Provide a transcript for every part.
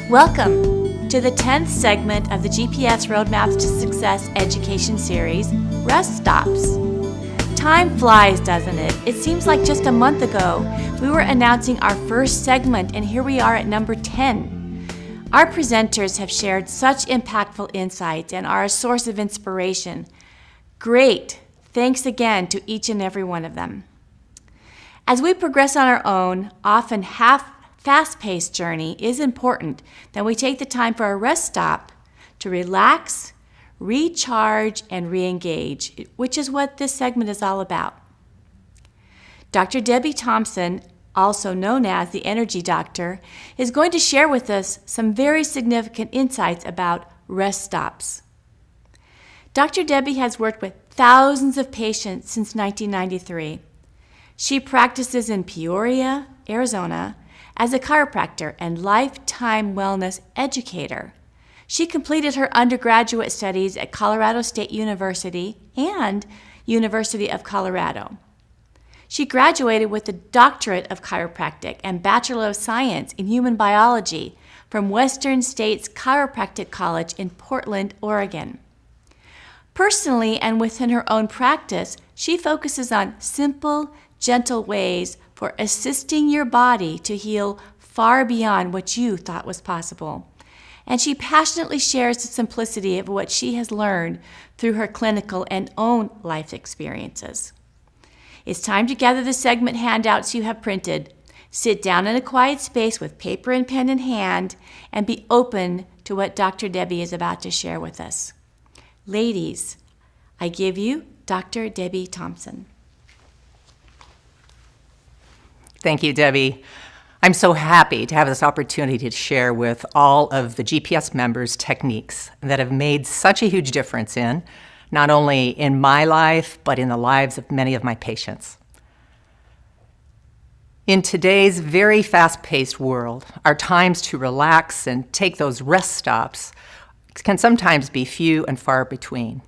Welcome to the 10th segment of the GPS Roadmaps to Success education series, Rest Stops. Time flies, doesn't it? It seems like just a month ago we were announcing our first segment, and here we are at number 10. Our presenters have shared such impactful insights and are a source of inspiration. Great! Thanks again to each and every one of them. As we progress on our own, often fast-paced journey, is important that we take the time for a rest stop to relax, recharge, and re-engage, which is what this segment is all about. Dr. Debbie Thompson, also known as the Energy Doctor, is going to share with us some very significant insights about rest stops. Dr. Debbie has worked with thousands of patients since 1993. She practices in Peoria, Arizona, as a chiropractor and lifetime wellness educator. She completed her undergraduate studies at Colorado State University and University of Colorado. She graduated with a doctorate of chiropractic and Bachelor of Science in Human Biology from Western States Chiropractic College in Portland, Oregon. Personally and within her own practice, she focuses on simple, gentle ways for assisting your body to heal far beyond what you thought was possible. And she passionately shares the simplicity of what she has learned through her clinical and own life experiences. It's time to gather the segment handouts you have printed. Sit down in a quiet space with paper and pen in hand and be open to what Dr. Debbie is about to share with us. Ladies, I give you Dr. Debbie Thompson. Thank you, Debbie. I'm so happy to have this opportunity to share with all of the GPS members techniques that have made such a huge difference not only in my life, but in the lives of many of my patients. In today's very fast-paced world, our times to relax and take those rest stops can sometimes be few and far between.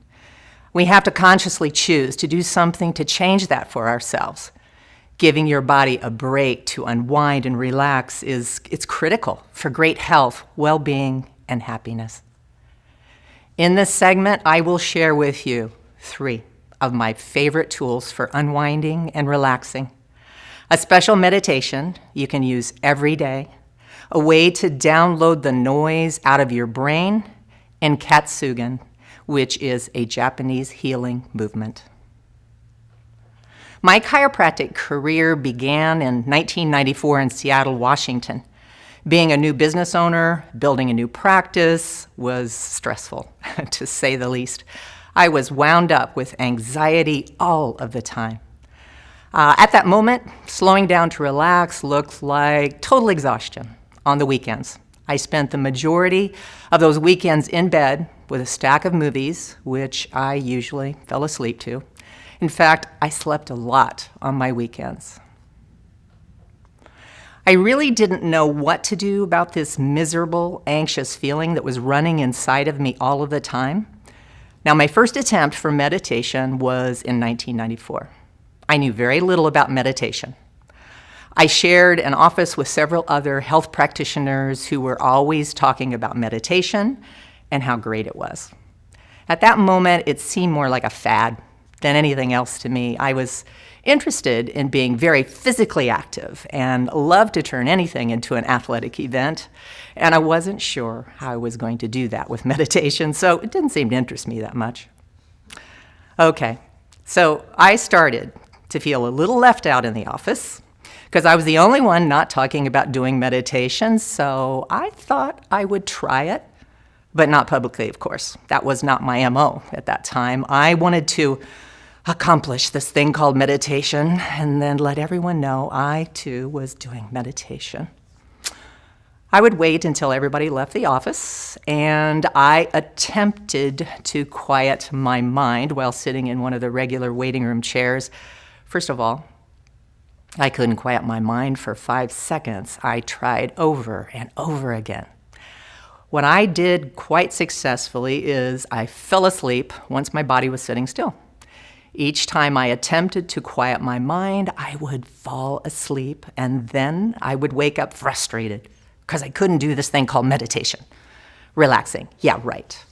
We have to consciously choose to do something to change that for ourselves. Giving your body a break to unwind and relax it's critical for great health, well-being, and happiness. In this segment, I will share with you 3 of my favorite tools for unwinding and relaxing. A special meditation you can use every day, a way to download the noise out of your brain, and Katsugen, which is a Japanese healing movement. My chiropractic career began in 1994 in Seattle, Washington. Being a new business owner, building a new practice was stressful, to say the least. I was wound up with anxiety all of the time. At that moment, slowing down to relax looked like total exhaustion on the weekends. I spent the majority of those weekends in bed with a stack of movies, which I usually fell asleep to. In fact, I slept a lot on my weekends. I really didn't know what to do about this miserable, anxious feeling that was running inside of me all of the time. Now, my first attempt for meditation was in 1994. I knew very little about meditation. I shared an office with several other health practitioners who were always talking about meditation and how great it was. At that moment, it seemed more like a fad than anything else to me. I was interested in being very physically active and loved to turn anything into an athletic event, and I wasn't sure how I was going to do that with meditation, so it didn't seem to interest me that much. Okay, so I started to feel a little left out in the office because I was the only one not talking about doing meditation, so I thought I would try it, but not publicly, of course. That was not my MO at that time. I wanted to accomplish this thing called meditation and then let everyone know I, too, was doing meditation. I would wait until everybody left the office, and I attempted to quiet my mind while sitting in one of the regular waiting room chairs. First of all, I couldn't quiet my mind for 5 seconds. I tried over and over again. What I did quite successfully is I fell asleep once my body was sitting still. Each time I attempted to quiet my mind, I would fall asleep, and then I would wake up frustrated, because I couldn't do this thing called meditation. Relaxing. Yeah, right.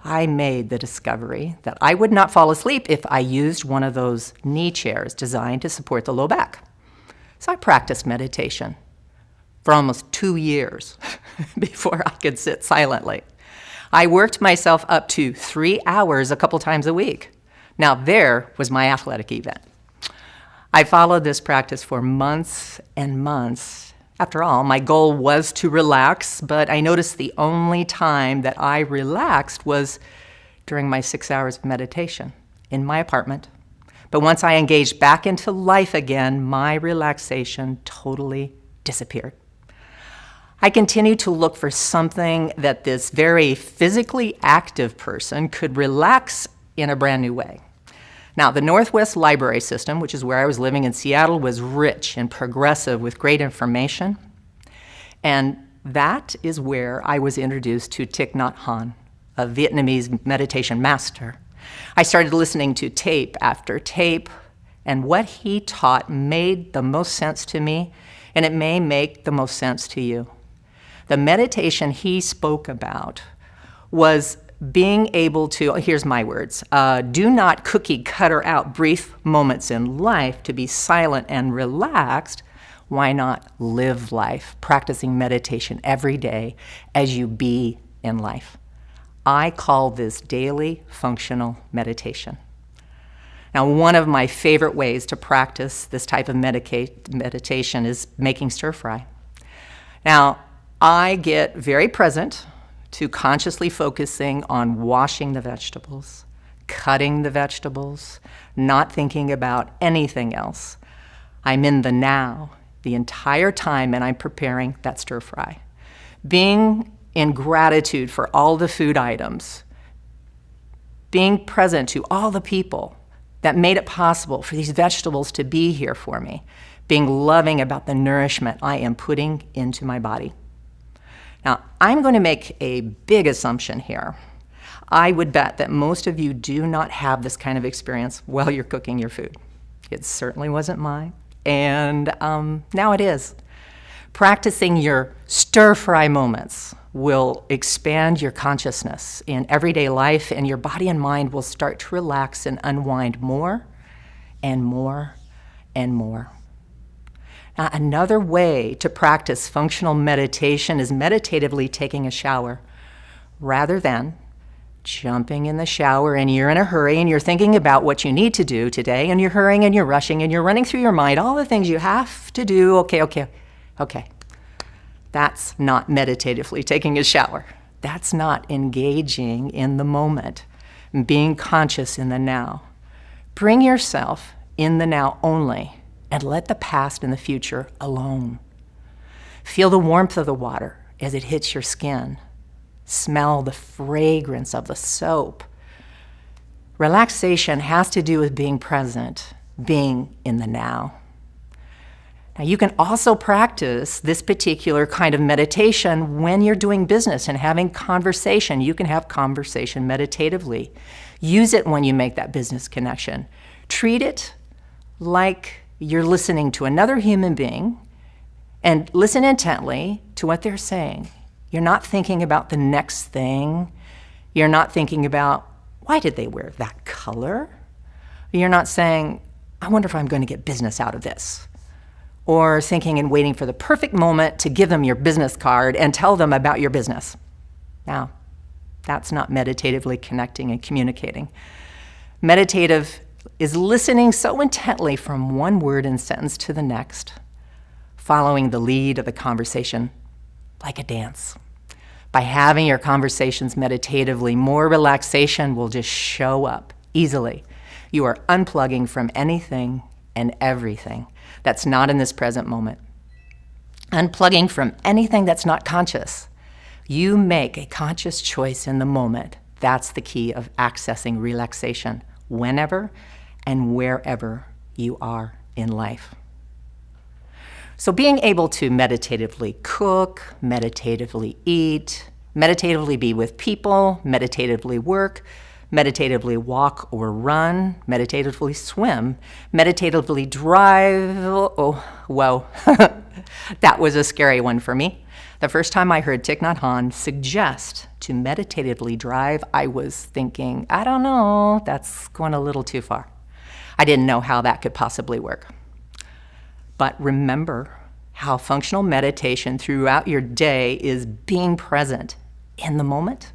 I made the discovery that I would not fall asleep if I used one of those knee chairs designed to support the low back. So I practiced meditation for almost 2 years before I could sit silently. I worked myself up to 3 hours a couple times a week. Now there was my athletic event. I followed this practice for months and months. After all, my goal was to relax, but I noticed the only time that I relaxed was during my 6 hours of meditation in my apartment. But once I engaged back into life again, my relaxation totally disappeared. I continued to look for something that this very physically active person could relax in a brand new way. Now, the Northwest Library System, which is where I was living in Seattle, was rich and progressive with great information. And that is where I was introduced to Thich Nhat Hanh, a Vietnamese meditation master. I started listening to tape after tape, and what he taught made the most sense to me, and it may make the most sense to you. The meditation he spoke about was being able to, here's my words, do not cookie cutter out brief moments in life to be silent and relaxed. Why not live life, practicing meditation every day as you be in life? I call this daily functional meditation. Now, one of my favorite ways to practice this type of meditation is making stir fry. Now, I get very present to consciously focusing on washing the vegetables, cutting the vegetables, not thinking about anything else. I'm in the now the entire time, and I'm preparing that stir fry. Being in gratitude for all the food items, being present to all the people that made it possible for these vegetables to be here for me, being loving about the nourishment I am putting into my body. Now, I'm going to make a big assumption here. I would bet that most of you do not have this kind of experience while you're cooking your food. It certainly wasn't mine, and now it is. Practicing your stir-fry moments will expand your consciousness in everyday life, and your body and mind will start to relax and unwind more and more and more. Now, another way to practice functional meditation is meditatively taking a shower rather than jumping in the shower and you're in a hurry and you're thinking about what you need to do today and you're hurrying and you're rushing and you're running through your mind all the things you have to do. Okay. That's not meditatively taking a shower. That's not engaging in the moment and being conscious in the now. Bring yourself in the now only and let the past and the future alone. Feel the warmth of the water as it hits your skin. Smell the fragrance of the soap. Relaxation has to do with being present, being in the now. Now, you can also practice this particular kind of meditation when you're doing business and having conversation. You can have conversation meditatively. Use it when you make that business connection. Treat it like you're listening to another human being and listen intently to what they're saying. You're not thinking about the next thing. You're not thinking about, why did they wear that color? You're not saying, I wonder if I'm going to get business out of this. Or thinking and waiting for the perfect moment to give them your business card and tell them about your business. Now, that's not meditatively connecting and communicating. Meditative is listening so intently from one word and sentence to the next, following the lead of the conversation like a dance. By having your conversations meditatively, more relaxation will just show up easily. You are unplugging from anything and everything that's not in this present moment. Unplugging from anything that's not conscious. You make a conscious choice in the moment. That's the key of accessing relaxation whenever and wherever you are in life. So being able to meditatively cook, meditatively eat, meditatively be with people, meditatively work, meditatively walk or run, meditatively swim, meditatively drive. Oh, whoa. That was a scary one for me. The first time I heard Thich Nhat Hanh suggest to meditatively drive, I was thinking, I don't know, that's going a little too far. I didn't know how that could possibly work. But remember how functional meditation throughout your day is being present in the moment.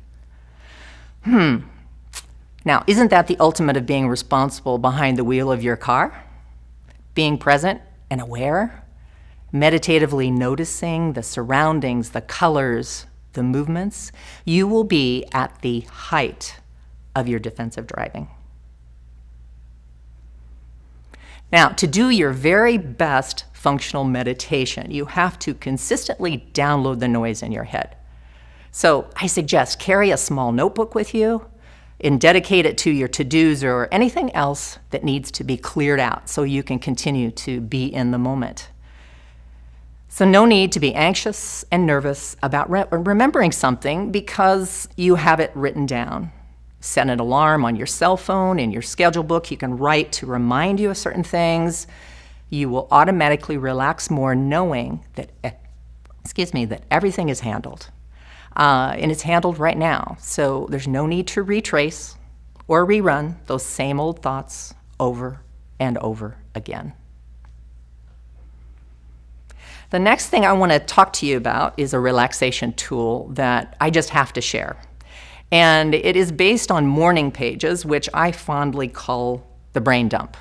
Now, isn't that the ultimate of being responsible behind the wheel of your car? Being present and aware, meditatively noticing the surroundings, the colors, the movements, you will be at the height of your defensive driving. Now, to do your very best functional meditation, you have to consistently download the noise in your head. So I suggest carry a small notebook with you and dedicate it to your to-dos or anything else that needs to be cleared out so you can continue to be in the moment. So no need to be anxious and nervous about remembering something because you have it written down. Set an alarm on your cell phone, in your schedule book. You can write to remind you of certain things. You will automatically relax more knowing that, that everything is handled. And it's handled right now. So there's no need to retrace or rerun those same old thoughts over and over again. The next thing I want to talk to you about is a relaxation tool that I just have to share. And it is based on Morning Pages, which I fondly call the brain dump.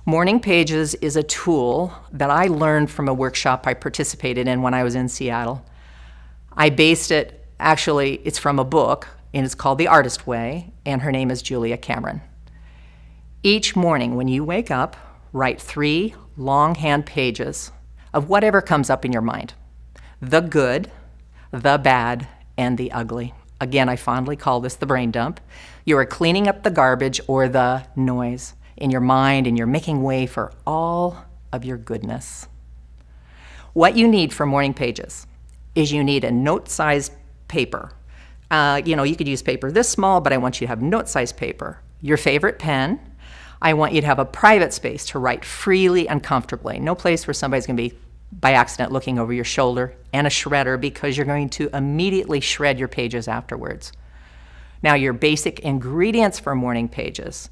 Morning Pages is a tool that I learned from a workshop I participated in when I was in Seattle. I based it, actually, it's from a book, and it's called The Artist Way, and her name is Julia Cameron. Each morning when you wake up, write 3 longhand pages of whatever comes up in your mind. The good, the bad, and the ugly. Again, I fondly call this the brain dump. You are cleaning up the garbage or the noise in your mind, and you're making way for all of your goodness. What you need for Morning Pages is you need a note-sized paper. You could use paper this small, but I want you to have note-sized paper. Your favorite pen. I want you to have a private space to write freely and comfortably. No place where somebody's going to be by accident looking over your shoulder, and a shredder because you're going to immediately shred your pages afterwards. Now, your basic ingredients for Morning Pages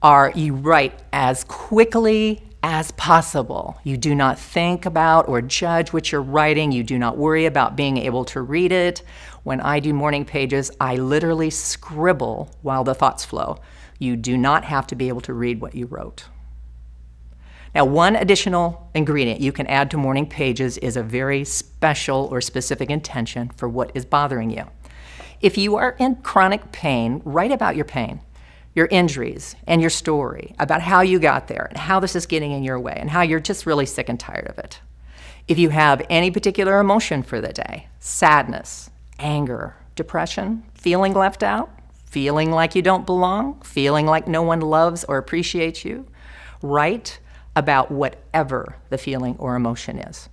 are you write as quickly as possible. You do not think about or judge what you're writing. You do not worry about being able to read it. When I do Morning Pages, I literally scribble while the thoughts flow. You do not have to be able to read what you wrote. Now, one additional ingredient you can add to Morning Pages is a very special or specific intention for what is bothering you. If you are in chronic pain, write about your pain, your injuries, and your story, about how you got there and how this is getting in your way and how you're just really sick and tired of it. If you have any particular emotion for the day, sadness, anger, depression, feeling left out, feeling like you don't belong, feeling like no one loves or appreciates you, write about whatever the feeling or emotion is.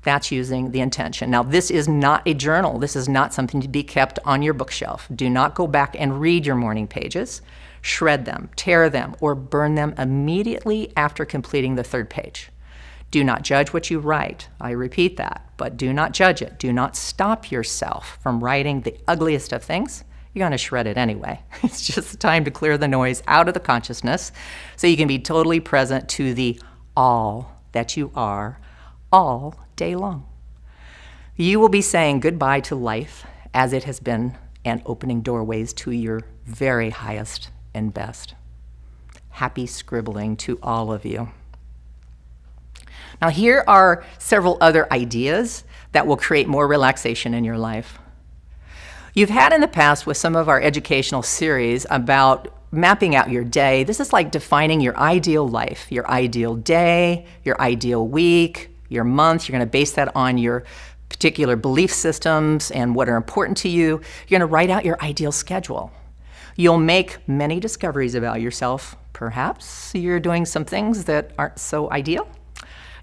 That's using the intention. Now, this is not a journal. This is not something to be kept on your bookshelf. Do not go back and read your Morning Pages. Shred them, tear them, or burn them immediately after completing the 3rd page. Do not judge what you write. I repeat that, but do not judge it. Do not stop yourself from writing the ugliest of things. You're going to shred it anyway. It's just time to clear the noise out of the consciousness so you can be totally present to the all that you are all day long. You will be saying goodbye to life as it has been and opening doorways to your very highest and best. Happy scribbling to all of you. Now, here are several other ideas that will create more relaxation in your life. You've had in the past with some of our educational series about mapping out your day. This is like defining your ideal life, your ideal day, your ideal week, your month. You're going to base that on your particular belief systems and what are important to you. You're going to write out your ideal schedule. You'll make many discoveries about yourself. Perhaps you're doing some things that aren't so ideal.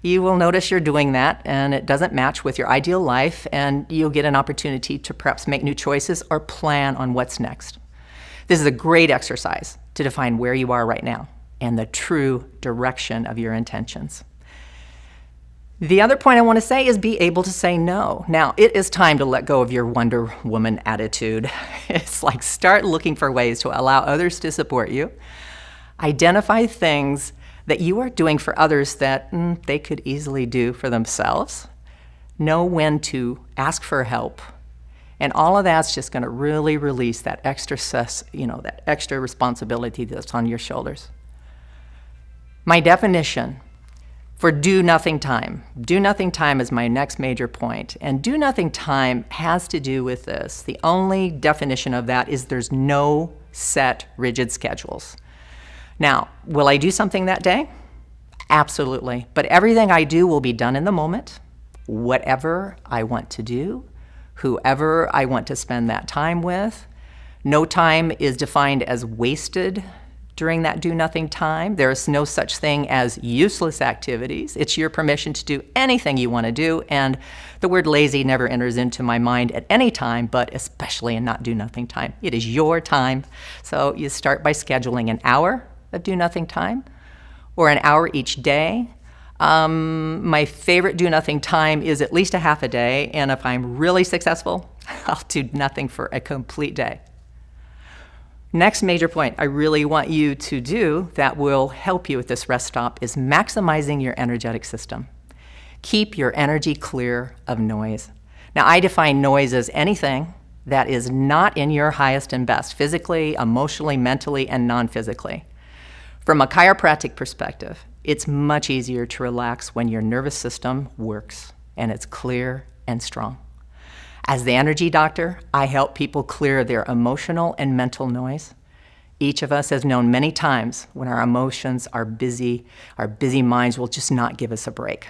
You will notice you're doing that and it doesn't match with your ideal life, and you'll get an opportunity to perhaps make new choices or plan on what's next. This is a great exercise to define where you are right now and the true direction of your intentions. The other point I want to say is be able to say no. Now, it is time to let go of your Wonder Woman attitude. It's like start looking for ways to allow others to support you. Identify things that you are doing for others that they could easily do for themselves. Know when to ask for help. And all of that's just going to really release that extra that extra responsibility that's on your shoulders. My definition for do nothing time. Do nothing time is my next major point. And do nothing time has to do with this. The only definition of that is there's no set rigid schedules. Now, will I do something that day? Absolutely. But everything I do will be done in the moment, whatever I want to do, whoever I want to spend that time with. No time is defined as wasted during that do-nothing time. There is no such thing as useless activities. It's your permission to do anything you want to do, and the word lazy never enters into my mind at any time, but especially in not do-nothing time. It is your time. So you start by scheduling an hour of do-nothing time or an hour each day. My favorite do-nothing time is at least a half a day, and if I'm really successful, I'll do nothing for a complete day. Next major point I really want you to do that will help you with this rest stop is maximizing your energetic system. Keep your energy clear of noise. Now, I define noise as anything that is not in your highest and best, physically, emotionally, mentally, and non-physically. From a chiropractic perspective, it's much easier to relax when your nervous system works and it's clear and strong. As the energy doctor, I help people clear their emotional and mental noise. Each of us has known many times when our emotions are busy, our busy minds will just not give us a break.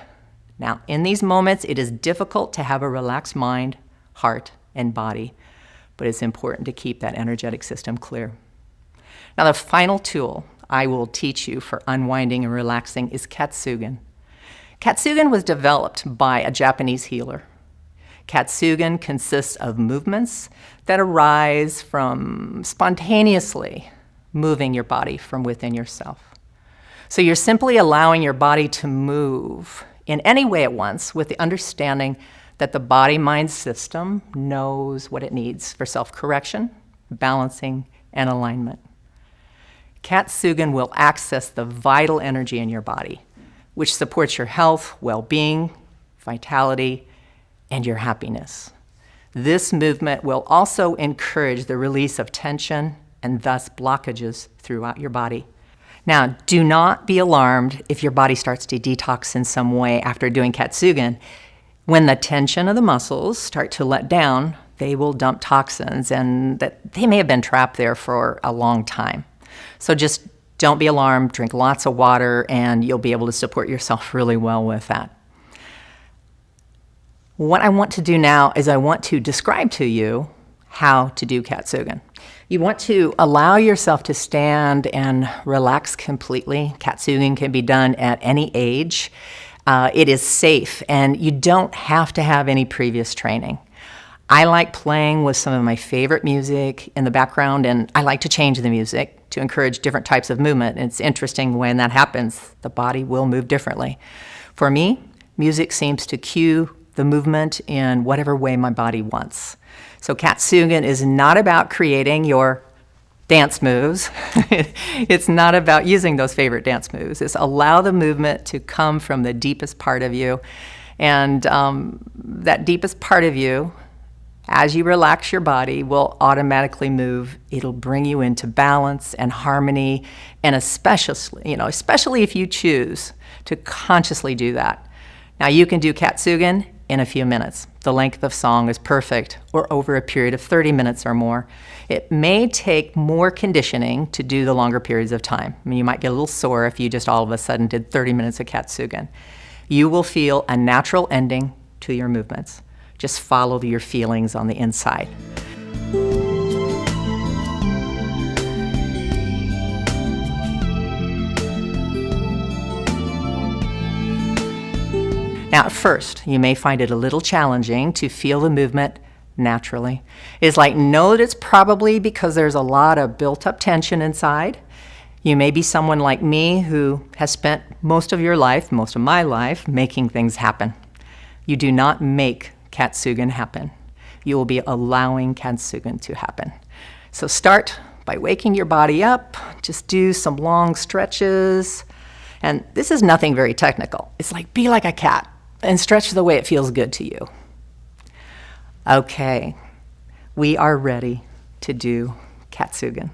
Now, in these moments, it is difficult to have a relaxed mind, heart, and body, but it's important to keep that energetic system clear. Now, the final tool I will teach you for unwinding and relaxing is Katsugen. Katsugen was developed by a Japanese healer. Katsugen consists of movements that arise from spontaneously moving your body from within yourself. So you're simply allowing your body to move in any way at once with the understanding that the body-mind system knows what it needs for self-correction, balancing, and alignment. Katsugen will access the vital energy in your body, which supports your health, well-being, vitality, and your happiness. This movement will also encourage the release of tension and thus blockages throughout your body. Now, do not be alarmed if your body starts to detox in some way after doing Katsugen. When the tension of the muscles start to let down, they will dump toxins, and that they may have been trapped there for a long time. So just don't be alarmed, drink lots of water, and you'll be able to support yourself really well with that. What I want to do now is I want to describe to you how to do Katsugen. You want to allow yourself to stand and relax completely. Katsugen can be done at any age. It is safe, and you don't have to have any previous training. I like playing with some of my favorite music in the background, and I like to change the music to encourage different types of movement. It's interesting when that happens, the body will move differently. For me, music seems to cue the movement in whatever way my body wants. So Katsugen is not about creating your dance moves. It's not about using those favorite dance moves. It's allow the movement to come from the deepest part of you. And that deepest part of you, as you relax your body, will automatically move. It'll bring you into balance and harmony, and especially if you choose to consciously do that. Now, you can do Katsugen in a few minutes. The length of song is perfect, or over a period of 30 minutes or more. It may take more conditioning to do the longer periods of time. I mean, you might get a little sore if you just all of a sudden did 30 minutes of Katsugen. You will feel a natural ending to your movements. Just follow your feelings on the inside. Now, at first, you may find it a little challenging to feel the movement naturally. It's like, know that it's probably because there's a lot of built-up tension inside. You may be someone like me who has spent most of your life, most of my life, making things happen. You do not make Katsugen happen. You will be allowing Katsugen to happen. So start by waking your body up, just do some long stretches. And this is nothing very technical. It's like, be like a cat and stretch the way it feels good to you. Okay, we are ready to do Katsugen.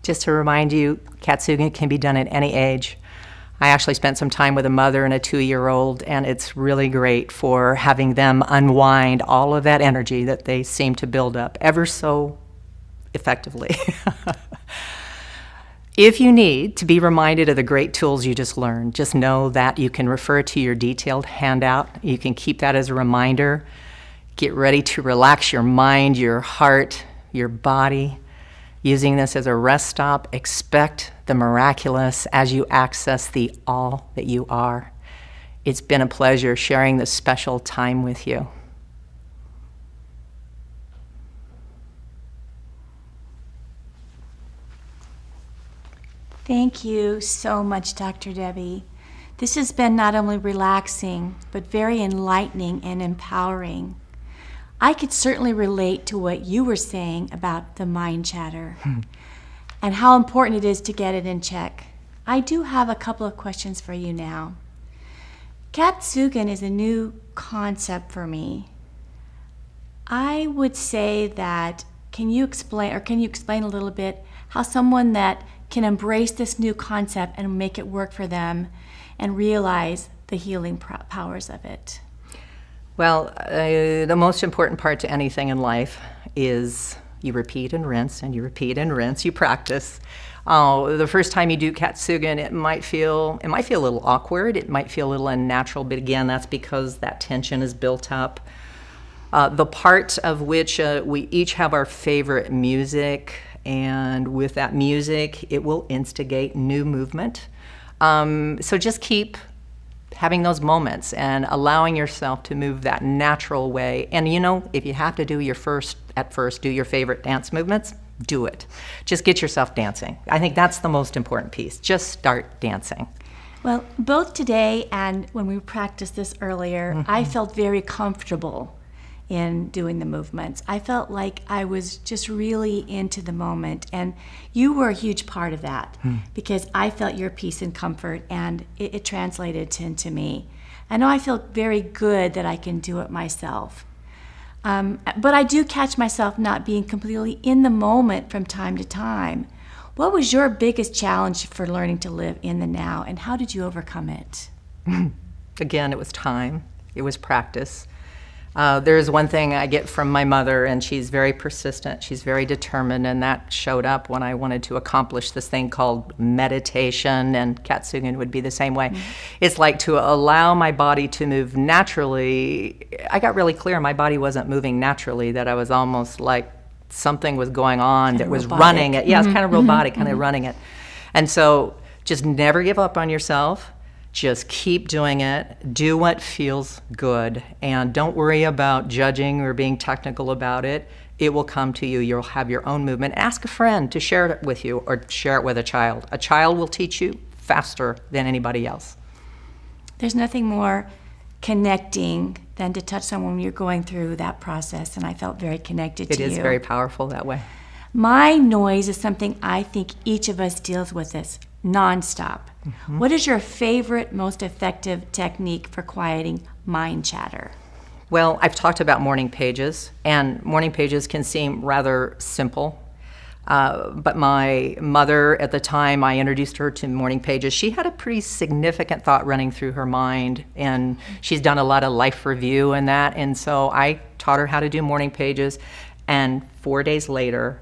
Just to remind you, Katsugen can be done at any age. I actually spent some time with a mother and a 2-year-old, and it's really great for having them unwind all of that energy that they seem to build up ever so effectively. If you need to be reminded of the great tools you just learned, just know that you can refer to your detailed handout. You can keep that as a reminder. Get ready to relax your mind, your heart, your body. Using this as a rest stop, expect the miraculous as you access the all that you are. It's been a pleasure sharing this special time with you. Thank you so much, Dr. Debbie. This has been not only relaxing, but very enlightening and empowering. I could certainly relate to what you were saying about the mind chatter and how important it is to get it in check. I do have a couple of questions for you now. Katsugen is a new concept for me. I would say that can you explain a little bit how someone that can embrace this new concept and make it work for them and realize the healing powers of it? Well, the most important part to anything in life is you repeat and rinse, and you repeat and rinse, you practice. The first time you do Katsugen, it might feel a little awkward, it might feel a little unnatural, but again, that's because that tension is built up. The part of which we each have our favorite music, and with that music, it will instigate new movement. So just keep having those moments and allowing yourself to move that natural way. And if you have to do do your favorite dance movements, do it. Just get yourself dancing. I think that's the most important piece. Just start dancing. Well, both today and when we practiced this earlier, I felt very comfortable in doing the movements. I felt like I was just really into the moment, and you were a huge part of that because I felt your peace and comfort, and it translated into me. I know I feel very good that I can do it myself. But I do catch myself not being completely in the moment from time to time. What was your biggest challenge for learning to live in the now, and how did you overcome it? Again, it was time. It was practice. There's one thing I get from my mother, and she's very persistent, she's very determined, and that showed up when I wanted to accomplish this thing called meditation, and Katsugen would be the same way. It's like to allow my body to move naturally. I got really clear my body wasn't moving naturally, that I was almost like something was going on that was running it. Yeah, it's kind of robotic, kind of running it. And so just never give up on yourself. Just keep doing it. Do what feels good. And don't worry about judging or being technical about it. It will come to you. You'll have your own movement. Ask a friend to share it with you or share it with a child. A child will teach you faster than anybody else. There's nothing more connecting than to touch someone when you're going through that process, and I felt very connected to you. It is very powerful that way. My noise is something I think each of us deals with this nonstop. What is your favorite, most effective technique for quieting mind chatter? Well, I've talked about morning pages, and morning pages can seem rather simple. But my mother, at the time I introduced her to morning pages, she had a pretty significant thought running through her mind, and she's done a lot of life review and that, and so I taught her how to do morning pages, and 4 days later,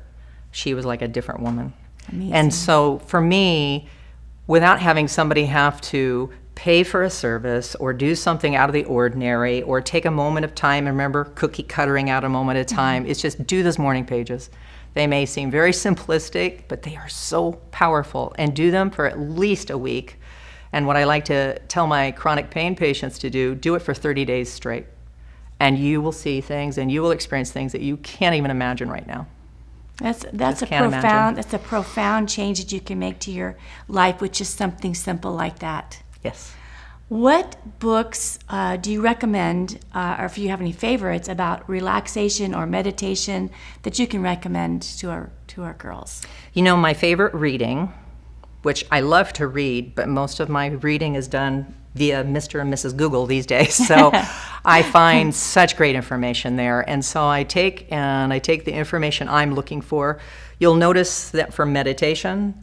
she was like a different woman. Amazing. And so for me, without having somebody have to pay for a service or do something out of the ordinary or take a moment of time, and remember cookie cuttering out a moment of time, it's just do those morning pages. They may seem very simplistic, but they are so powerful, and do them for at least a week. And what I like to tell my chronic pain patients to do it for 30 days straight. And you will see things and you will experience things that you can't even imagine right now. That's a profound change that you can make to your life with just something simple like that. Yes. What books do you recommend, or if you have any favorites about relaxation or meditation that you can recommend to our girls? My favorite reading, which I love to read, but most of my reading is done via Mr. and Mrs. Google these days. So I find such great information there. And so I take the information I'm looking for. You'll notice that for meditation,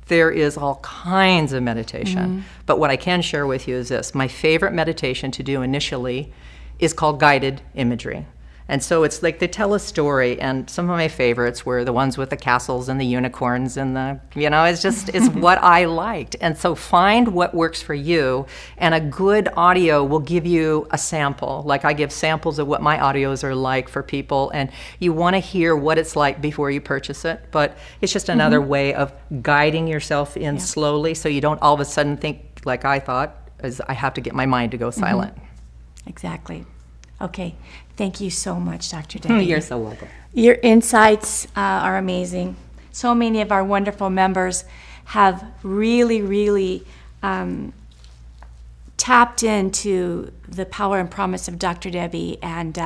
there is all kinds of meditation. But what I can share with you is this. My favorite meditation to do initially is called guided imagery. And so it's like they tell a story, and some of my favorites were the ones with the castles and the unicorns and it's what I liked. And so find what works for you, and a good audio will give you a sample. Like I give samples of what my audios are like for people, and you want to hear what it's like before you purchase it. But it's just another way of guiding yourself in slowly, so you don't all of a sudden think, like I thought, is I have to get my mind to go silent. Exactly. Okay. Thank you so much, Dr. Debbie. You're so welcome. Your insights are amazing. So many of our wonderful members have really, really tapped into the power and promise of Dr. Debbie, and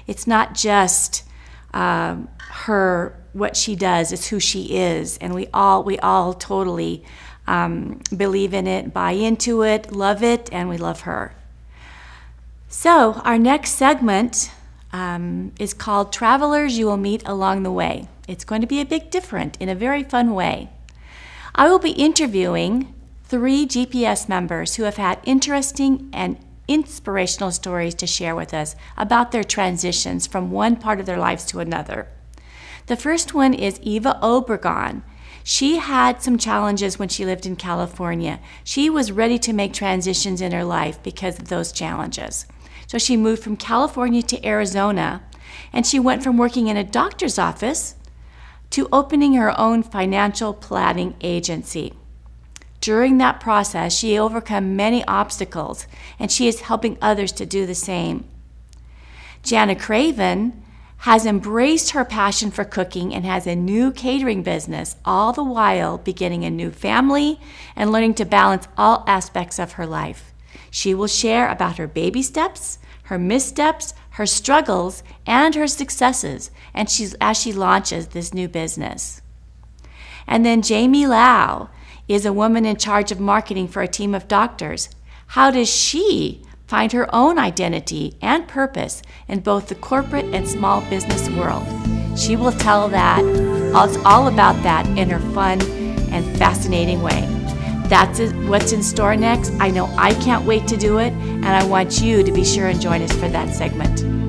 it's not just what she does, it's who she is, and we all totally believe in it, buy into it, love it, and we love her. So our next segment is called Travelers You Will Meet Along the Way. It's going to be a bit different in a very fun way. I will be interviewing 3 GPS members who have had interesting and inspirational stories to share with us about their transitions from one part of their lives to another. The first one is Eva Obregon. She had some challenges when she lived in California. She was ready to make transitions in her life because of those challenges. So she moved from California to Arizona, and she went from working in a doctor's office to opening her own financial planning agency. During that process, she overcome many obstacles, and she is helping others to do the same. Jana Craven has embraced her passion for cooking and has a new catering business, all the while beginning a new family and learning to balance all aspects of her life. She will share about her baby steps, her missteps, her struggles, and her successes, and as she launches this new business. And then Jamie Lau is a woman in charge of marketing for a team of doctors. How does she find her own identity and purpose in both the corporate and small business world? She will tell all about that in her fun and fascinating way. That's what's in store next. I know I can't wait to do it, and I want you to be sure and join us for that segment.